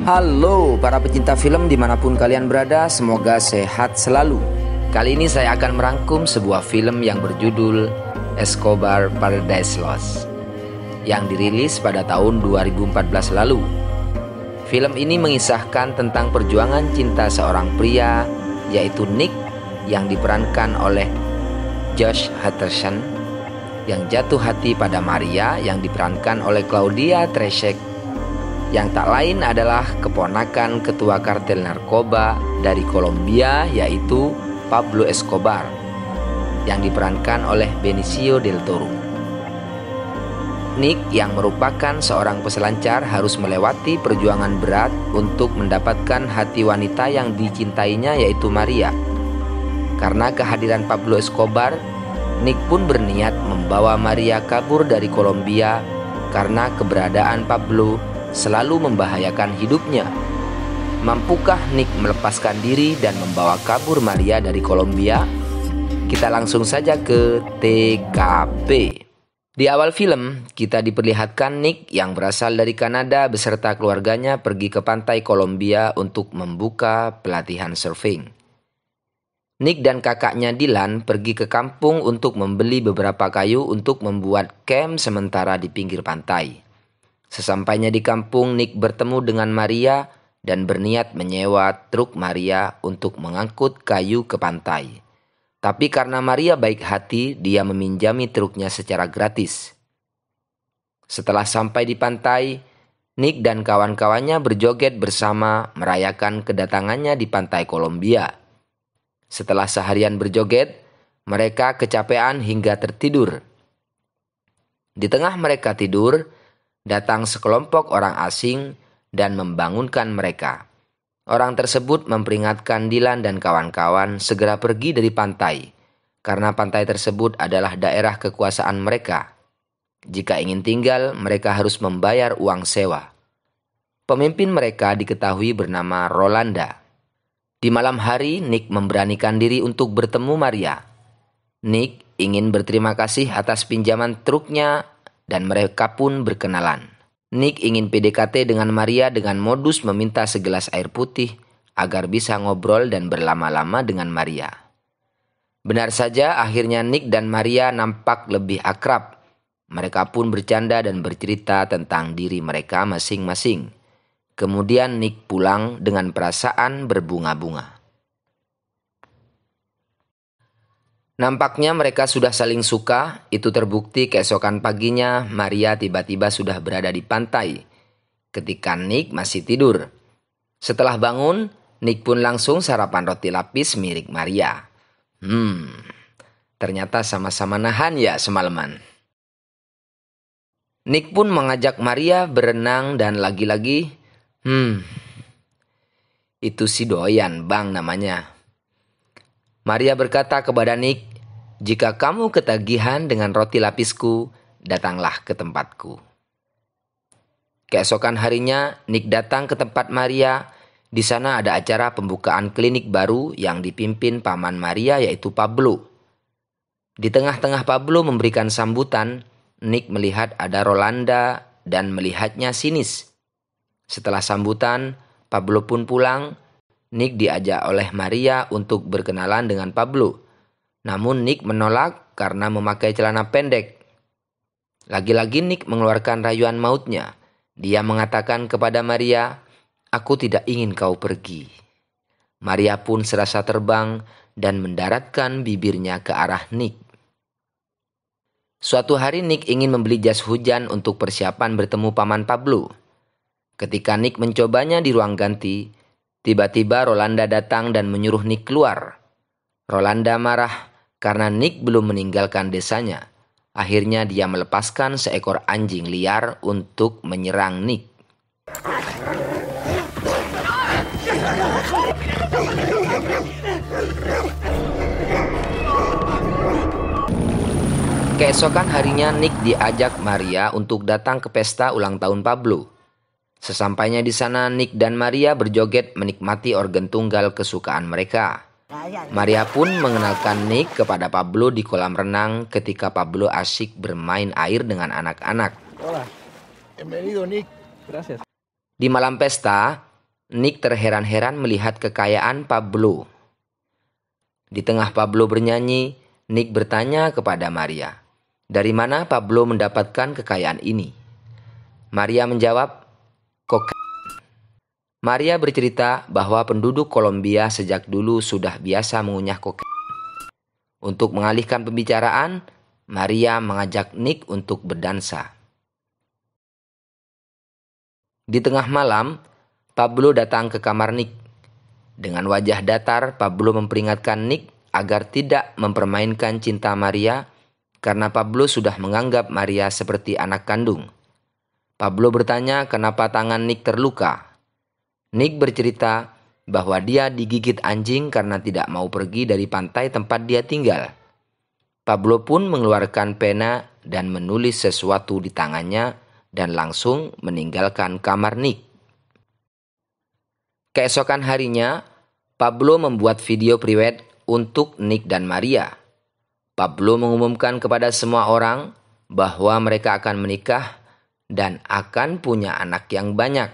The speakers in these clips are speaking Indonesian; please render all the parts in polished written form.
Halo para pecinta film dimanapun kalian berada, semoga sehat selalu. Kali ini saya akan merangkum sebuah film yang berjudul Escobar Paradise Lost yang dirilis pada tahun 2014 lalu. Film ini mengisahkan tentang perjuangan cinta seorang pria, yaitu Nick, yang diperankan oleh Josh Hutcherson, yang jatuh hati pada Maria yang diperankan oleh Claudia Treseck, yang tak lain adalah keponakan ketua kartel narkoba dari Kolombia, yaitu Pablo Escobar, yang diperankan oleh Benicio del Toro. Nick yang merupakan seorang peselancar harus melewati perjuangan berat untuk mendapatkan hati wanita yang dicintainya, yaitu Maria. Karena kehadiran Pablo Escobar, Nick pun berniat membawa Maria kabur dari Kolombia karena keberadaan Pablo selalu membahayakan hidupnya. Mampukah Nick melepaskan diri dan membawa kabur Maria dari Kolombia? Kita langsung saja ke TKP. Di awal film, kita diperlihatkan Nick yang berasal dari Kanada beserta keluarganya pergi ke pantai Kolombia untuk membuka pelatihan surfing. Nick dan kakaknya Dylan pergi ke kampung untuk membeli beberapa kayu untuk membuat camp sementara di pinggir pantai. Sesampainya di kampung, Nick bertemu dengan Maria dan berniat menyewa truk Maria untuk mengangkut kayu ke pantai. Tapi karena Maria baik hati, dia meminjami truknya secara gratis. Setelah sampai di pantai, Nick dan kawan-kawannya berjoget bersama merayakan kedatangannya di pantai Kolombia. Setelah seharian berjoget, mereka kecapean hingga tertidur. Di tengah mereka tidur, datang sekelompok orang asing dan membangunkan mereka. Orang tersebut memperingatkan Dylan dan kawan-kawan segera pergi dari pantai, karena pantai tersebut adalah daerah kekuasaan mereka. Jika ingin tinggal, mereka harus membayar uang sewa. Pemimpin mereka diketahui bernama Rolanda. Di malam hari, Nick memberanikan diri untuk bertemu Maria. Nick ingin berterima kasih atas pinjaman truknya dan mereka pun berkenalan. Nick ingin PDKT dengan Maria dengan modus meminta segelas air putih agar bisa ngobrol dan berlama-lama dengan Maria. Benar saja, akhirnya Nick dan Maria nampak lebih akrab. Mereka pun bercanda dan bercerita tentang diri mereka masing-masing. Kemudian Nick pulang dengan perasaan berbunga-bunga. Nampaknya mereka sudah saling suka. Itu terbukti keesokan paginya Maria tiba-tiba sudah berada di pantai ketika Nick masih tidur. Setelah bangun, Nick pun langsung sarapan roti lapis milik Maria. Ternyata sama-sama nahan ya semalaman. Nick pun mengajak Maria berenang dan lagi-lagi, itu si doyan bang namanya. Maria berkata kepada Nick, "Jika kamu ketagihan dengan roti lapisku, datanglah ke tempatku." Keesokan harinya, Nick datang ke tempat Maria. Di sana ada acara pembukaan klinik baru yang dipimpin paman Maria, yaitu Pablo. Di tengah-tengah Pablo memberikan sambutan, Nick melihat ada Rolanda dan melihatnya sinis. Setelah sambutan, Pablo pun pulang. Nick diajak oleh Maria untuk berkenalan dengan Pablo. Namun Nick menolak karena memakai celana pendek. Lagi-lagi Nick mengeluarkan rayuan mautnya. Dia mengatakan kepada Maria, "Aku tidak ingin kau pergi." Maria pun serasa terbang dan mendaratkan bibirnya ke arah Nick. Suatu hari Nick ingin membeli jas hujan untuk persiapan bertemu paman Pablo. Ketika Nick mencobanya di ruang ganti, tiba-tiba Rolanda datang dan menyuruh Nick keluar. Rolanda marah karena Nick belum meninggalkan desanya. Akhirnya dia melepaskan seekor anjing liar untuk menyerang Nick. Keesokan harinya Nick diajak Maria untuk datang ke pesta ulang tahun Pablo. Sesampainya di sana, Nick dan Maria berjoget menikmati organ tunggal kesukaan mereka. Maria pun mengenalkan Nick kepada Pablo di kolam renang ketika Pablo asyik bermain air dengan anak-anak. Hola, bienvenido Nick. Gracias. Di malam pesta, Nick terheran-heran melihat kekayaan Pablo. Di tengah Pablo bernyanyi, Nick bertanya kepada Maria, "Dari mana Pablo mendapatkan kekayaan ini?" Maria menjawab, "Kokain." Maria bercerita bahwa penduduk Kolombia sejak dulu sudah biasa mengunyah kokain. Untuk mengalihkan pembicaraan, Maria mengajak Nick untuk berdansa. Di tengah malam, Pablo datang ke kamar Nick. Dengan wajah datar, Pablo memperingatkan Nick agar tidak mempermainkan cinta Maria karena Pablo sudah menganggap Maria seperti anak kandung. Pablo bertanya kenapa tangan Nick terluka. Nick bercerita bahwa dia digigit anjing karena tidak mau pergi dari pantai tempat dia tinggal. Pablo pun mengeluarkan pena dan menulis sesuatu di tangannya dan langsung meninggalkan kamar Nick. Keesokan harinya, Pablo membuat video priwet untuk Nick dan Maria. Pablo mengumumkan kepada semua orang bahwa mereka akan menikah dan akan punya anak yang banyak.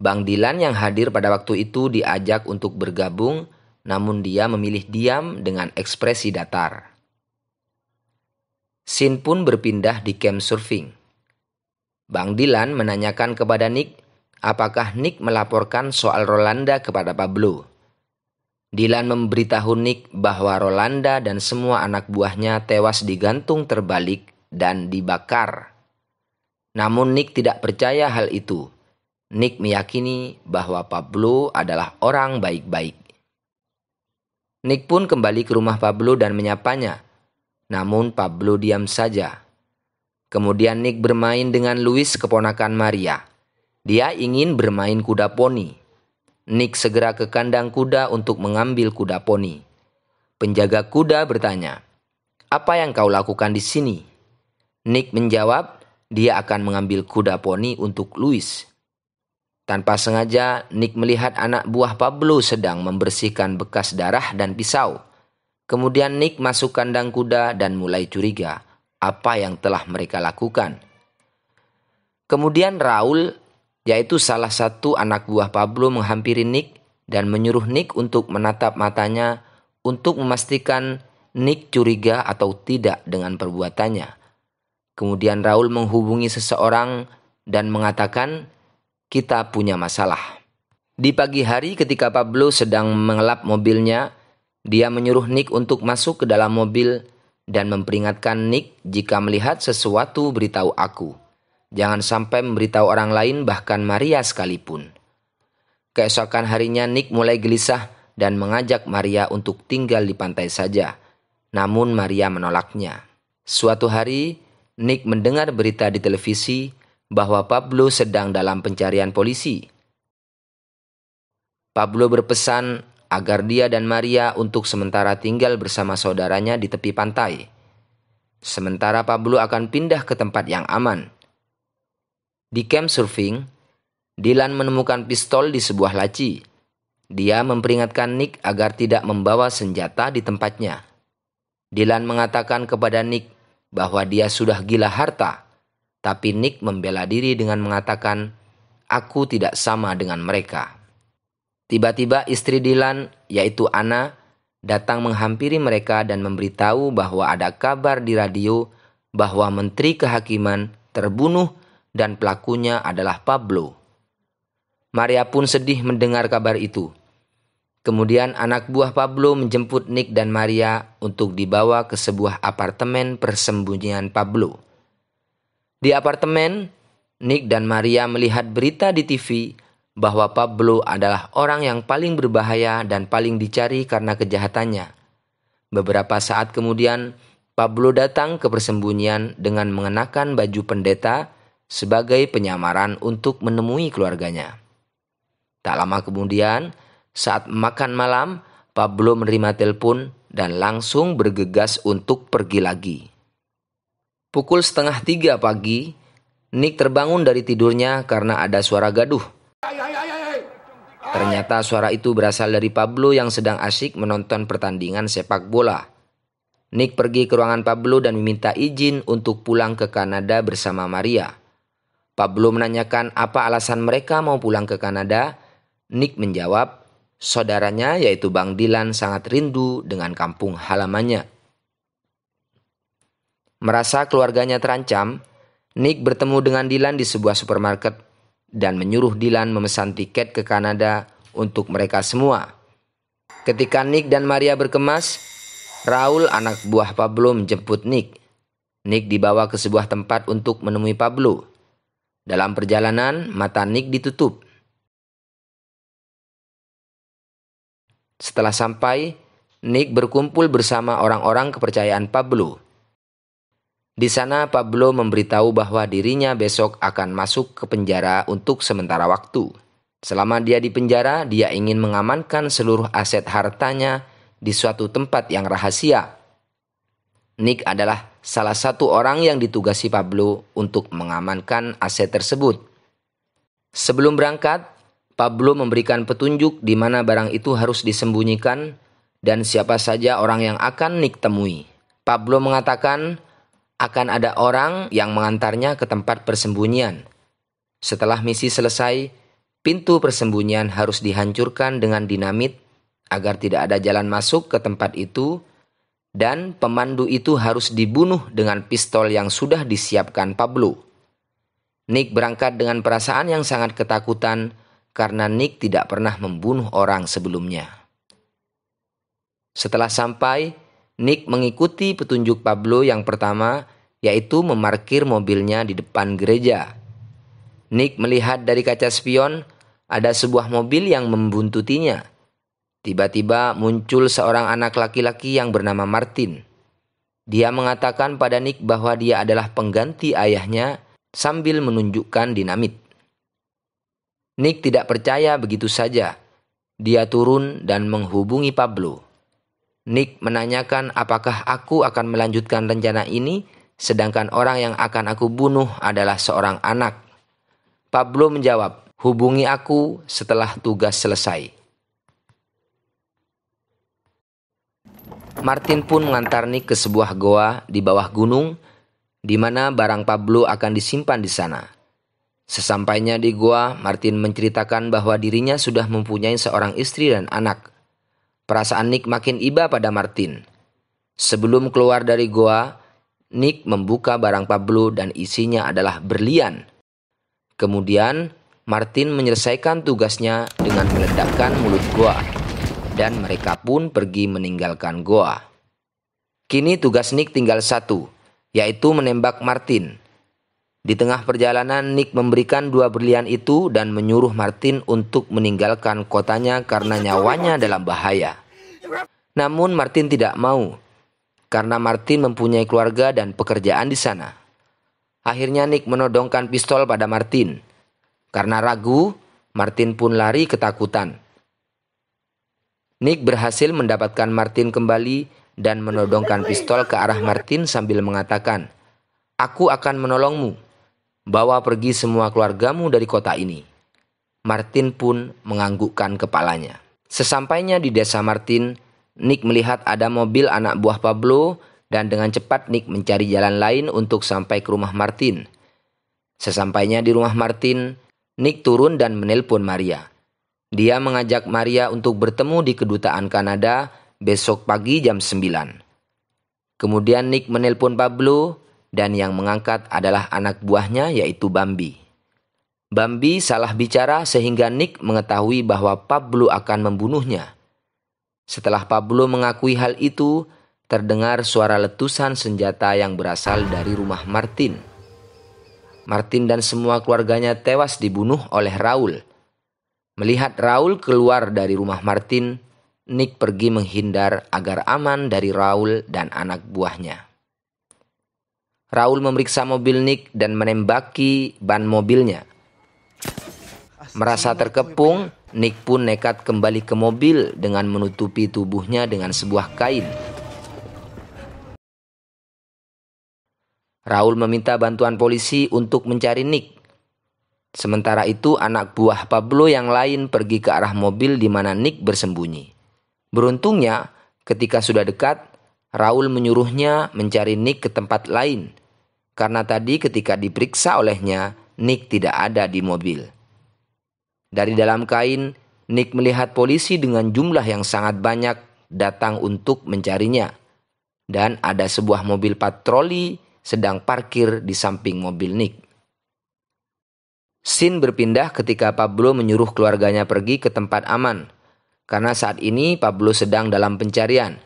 Bang Dylan yang hadir pada waktu itu diajak untuk bergabung, namun dia memilih diam dengan ekspresi datar. Scene pun berpindah di camp surfing. Bang Dylan menanyakan kepada Nick apakah Nick melaporkan soal Rolanda kepada Pablo. Dylan memberitahu Nick bahwa Rolanda dan semua anak buahnya tewas digantung terbalik dan dibakar. Namun Nick tidak percaya hal itu. Nick meyakini bahwa Pablo adalah orang baik-baik. Nick pun kembali ke rumah Pablo dan menyapanya. Namun Pablo diam saja. Kemudian Nick bermain dengan Luis, keponakan Maria. Dia ingin bermain kuda poni. Nick segera ke kandang kuda untuk mengambil kuda poni. Penjaga kuda bertanya, "Apa yang kau lakukan di sini?" Nick menjawab, dia akan mengambil kuda poni untuk Luis. Tanpa sengaja, Nick melihat anak buah Pablo sedang membersihkan bekas darah dan pisau. Kemudian Nick masuk kandang kuda dan mulai curiga apa yang telah mereka lakukan. Kemudian Raul, yaitu salah satu anak buah Pablo, menghampiri Nick dan menyuruh Nick untuk menatap matanya untuk memastikan Nick curiga atau tidak dengan perbuatannya. Kemudian Raul menghubungi seseorang dan mengatakan, "Kita punya masalah." Di pagi hari ketika Pablo sedang mengelap mobilnya, dia menyuruh Nick untuk masuk ke dalam mobil dan memperingatkan Nick, "Jika melihat sesuatu beritahu aku. Jangan sampai memberitahu orang lain, bahkan Maria sekalipun." Keesokan harinya Nick mulai gelisah dan mengajak Maria untuk tinggal di pantai saja. Namun Maria menolaknya. Suatu hari, Nick mendengar berita di televisi bahwa Pablo sedang dalam pencarian polisi. Pablo berpesan agar dia dan Maria untuk sementara tinggal bersama saudaranya di tepi pantai. Sementara Pablo akan pindah ke tempat yang aman. Di camp surfing, Dylan menemukan pistol di sebuah laci. Dia memperingatkan Nick agar tidak membawa senjata di tempatnya. Dylan mengatakan kepada Nick bahwa dia sudah gila harta, tapi Nick membela diri dengan mengatakan, "Aku tidak sama dengan mereka." Tiba-tiba istri Dylan, yaitu Anna, datang menghampiri mereka dan memberitahu bahwa ada kabar di radio bahwa Menteri Kehakiman terbunuh dan pelakunya adalah Pablo. Maria pun sedih mendengar kabar itu. Kemudian anak buah Pablo menjemput Nick dan Maria untuk dibawa ke sebuah apartemen persembunyian Pablo. Di apartemen, Nick dan Maria melihat berita di TV bahwa Pablo adalah orang yang paling berbahaya dan paling dicari karena kejahatannya. Beberapa saat kemudian, Pablo datang ke persembunyian dengan mengenakan baju pendeta sebagai penyamaran untuk menemui keluarganya. Tak lama kemudian, saat makan malam, Pablo menerima telepon dan langsung bergegas untuk pergi lagi. Pukul 2:30 pagi, Nick terbangun dari tidurnya karena ada suara gaduh. Ternyata suara itu berasal dari Pablo yang sedang asyik menonton pertandingan sepak bola. Nick pergi ke ruangan Pablo dan meminta izin untuk pulang ke Kanada bersama Maria. Pablo menanyakan apa alasan mereka mau pulang ke Kanada Nick menjawab, saudaranya yaitu Bang Dilan sangat rindu dengan kampung halamannya. Merasa keluarganya terancam, Nick bertemu dengan Dilan di sebuah supermarket dan menyuruh Dilan memesan tiket ke Kanada untuk mereka semua. Ketika Nick dan Maria berkemas, Raul, anak buah Pablo, menjemput Nick. Nick dibawa ke sebuah tempat untuk menemui Pablo. Dalam perjalanan, mata Nick ditutup. Setelah sampai, Nick berkumpul bersama orang-orang kepercayaan Pablo. Di sana Pablo memberitahu bahwa dirinya besok akan masuk ke penjara untuk sementara waktu. Selama dia di penjara, dia ingin mengamankan seluruh aset hartanya di suatu tempat yang rahasia. Nick adalah salah satu orang yang ditugasi Pablo untuk mengamankan aset tersebut. Sebelum berangkat, Pablo memberikan petunjuk di mana barang itu harus disembunyikan dan siapa saja orang yang akan Nick temui. Pablo mengatakan akan ada orang yang mengantarnya ke tempat persembunyian. Setelah misi selesai, pintu persembunyian harus dihancurkan dengan dinamit agar tidak ada jalan masuk ke tempat itu, dan pemandu itu harus dibunuh dengan pistol yang sudah disiapkan Pablo. Nick berangkat dengan perasaan yang sangat ketakutan karena Nick tidak pernah membunuh orang sebelumnya. Setelah sampai, Nick mengikuti petunjuk Pablo yang pertama, yaitu memarkir mobilnya di depan gereja. Nick melihat dari kaca spion ada sebuah mobil yang membuntutinya. Tiba-tiba muncul seorang anak laki-laki yang bernama Martin. Dia mengatakan pada Nick bahwa dia adalah pengganti ayahnya sambil menunjukkan dinamit. Nick tidak percaya begitu saja. Dia turun dan menghubungi Pablo. Nick menanyakan apakah aku akan melanjutkan rencana ini, sedangkan orang yang akan aku bunuh adalah seorang anak. Pablo menjawab, hubungi aku setelah tugas selesai. Martin pun mengantar Nick ke sebuah goa di bawah gunung, di mana barang Pablo akan disimpan di sana. Sesampainya di goa, Martin menceritakan bahwa dirinya sudah mempunyai seorang istri dan anak. Perasaan Nick makin iba pada Martin. Sebelum keluar dari goa, Nick membuka barang Pablo dan isinya adalah berlian. Kemudian, Martin menyelesaikan tugasnya dengan meledakkan mulut goa. Dan mereka pun pergi meninggalkan goa. Kini tugas Nick tinggal satu, yaitu menembak Martin. Di tengah perjalanan, Nick memberikan 2 berlian itu dan menyuruh Martin untuk meninggalkan kotanya karena nyawanya dalam bahaya. Namun Martin tidak mau, karena Martin mempunyai keluarga dan pekerjaan di sana. Akhirnya Nick menodongkan pistol pada Martin. Karena ragu, Martin pun lari ketakutan. Nick berhasil mendapatkan Martin kembali dan menodongkan pistol ke arah Martin sambil mengatakan, "Aku akan menolongmu. Bawa pergi semua keluargamu dari kota ini." Martin pun menganggukkan kepalanya. Sesampainya di desa Martin, Nick melihat ada mobil anak buah Pablo dan dengan cepat Nick mencari jalan lain untuk sampai ke rumah Martin. Sesampainya di rumah Martin, Nick turun dan menelpon Maria. Dia mengajak Maria untuk bertemu di kedutaan Kanada besok pagi jam 9. Kemudian Nick menelpon Pablo dan yang mengangkat adalah anak buahnya yaitu Bambi. Bambi salah bicara sehingga Nick mengetahui bahwa Pablo akan membunuhnya. Setelah Pablo mengakui hal itu, terdengar suara letusan senjata yang berasal dari rumah Martin. Martin dan semua keluarganya tewas dibunuh oleh Raul. Melihat Raul keluar dari rumah Martin, Nick pergi menghindar agar aman dari Raul dan anak buahnya. Raul memeriksa mobil Nick dan menembaki ban mobilnya. Merasa terkepung, Nick pun nekat kembali ke mobil dengan menutupi tubuhnya dengan sebuah kain. Raul meminta bantuan polisi untuk mencari Nick. Sementara itu anak buah Pablo yang lain pergi ke arah mobil di mana Nick bersembunyi. Beruntungnya, ketika sudah dekat, Raul menyuruhnya mencari Nick ke tempat lain. Karena tadi ketika diperiksa olehnya, Nick tidak ada di mobil. Dari dalam kain, Nick melihat polisi dengan jumlah yang sangat banyak datang untuk mencarinya. Dan ada sebuah mobil patroli sedang parkir di samping mobil Nick. Scene berpindah ketika Pablo menyuruh keluarganya pergi ke tempat aman. Karena saat ini Pablo sedang dalam pencarian.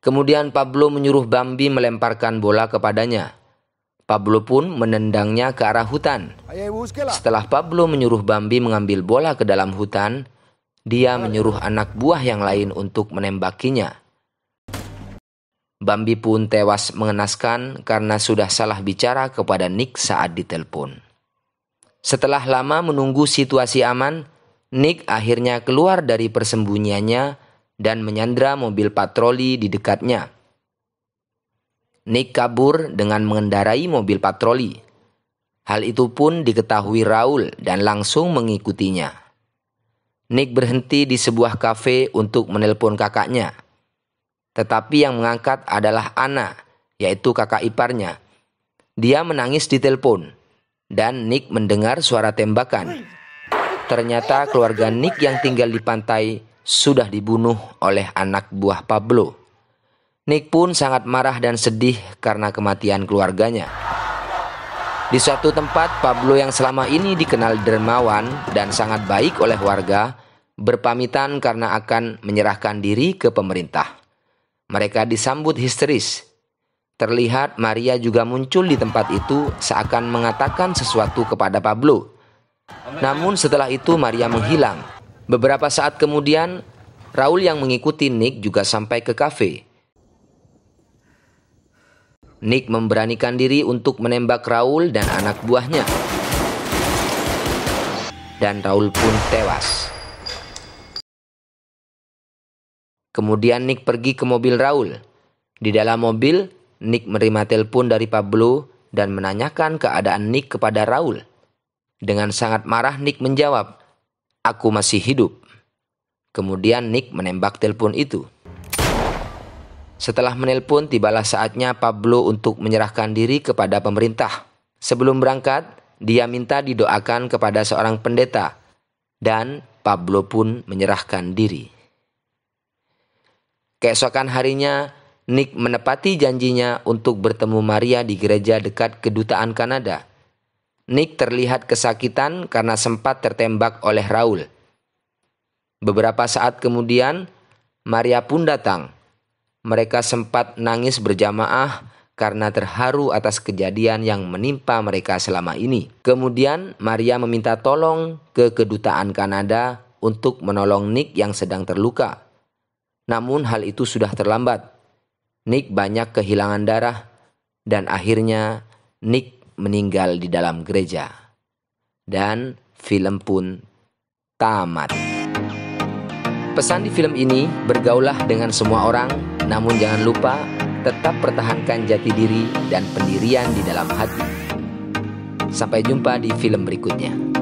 Kemudian Pablo menyuruh Bambi melemparkan bola kepadanya. Pablo pun menendangnya ke arah hutan. Setelah Pablo menyuruh Bambi mengambil bola ke dalam hutan, dia menyuruh anak buah yang lain untuk menembakinya. Bambi pun tewas mengenaskan karena sudah salah bicara kepada Nick saat ditelepon. Setelah lama menunggu situasi aman, Nick akhirnya keluar dari persembunyiannya dan menyandra mobil patroli di dekatnya. Nick kabur dengan mengendarai mobil patroli. Hal itu pun diketahui Raul dan langsung mengikutinya. Nick berhenti di sebuah kafe untuk menelpon kakaknya. Tetapi yang mengangkat adalah Ana, yaitu kakak iparnya. Dia menangis di telepon dan Nick mendengar suara tembakan. Ternyata keluarga Nick yang tinggal di pantai sudah dibunuh oleh anak buah Pablo. Nick pun sangat marah dan sedih karena kematian keluarganya. Di suatu tempat, Pablo yang selama ini dikenal dermawan dan sangat baik oleh warga, berpamitan karena akan menyerahkan diri ke pemerintah. Mereka disambut histeris. Terlihat Maria juga muncul di tempat itu seakan mengatakan sesuatu kepada Pablo. Namun setelah itu Maria menghilang. Beberapa saat kemudian, Raul yang mengikuti Nick juga sampai ke kafe. Nick memberanikan diri untuk menembak Raul dan anak buahnya. Dan Raul pun tewas. Kemudian Nick pergi ke mobil Raul. Di dalam mobil, Nick menerima telepon dari Pablo dan menanyakan keadaan Nick kepada Raul. Dengan sangat marah Nick menjawab, "Aku masih hidup." Kemudian Nick menembak telepon itu. Setelah menelpon, tibalah saatnya Pablo untuk menyerahkan diri kepada pemerintah. Sebelum berangkat, dia minta didoakan kepada seorang pendeta. Dan Pablo pun menyerahkan diri. Keesokan harinya, Nick menepati janjinya untuk bertemu Maria di gereja dekat kedutaan Kanada. Nick terlihat kesakitan karena sempat tertembak oleh Raul. Beberapa saat kemudian, Maria pun datang. Mereka sempat nangis berjamaah karena terharu atas kejadian yang menimpa mereka selama ini. Kemudian Maria meminta tolong ke kedutaan Kanada untuk menolong Nick yang sedang terluka. Namun hal itu sudah terlambat. Nick banyak kehilangan darah dan akhirnya Nick meninggal di dalam gereja. Dan film pun tamat. Pesan di film ini, bergaulah dengan semua orang, namun jangan lupa tetap pertahankan jati diri dan pendirian di dalam hati. Sampai jumpa di film berikutnya.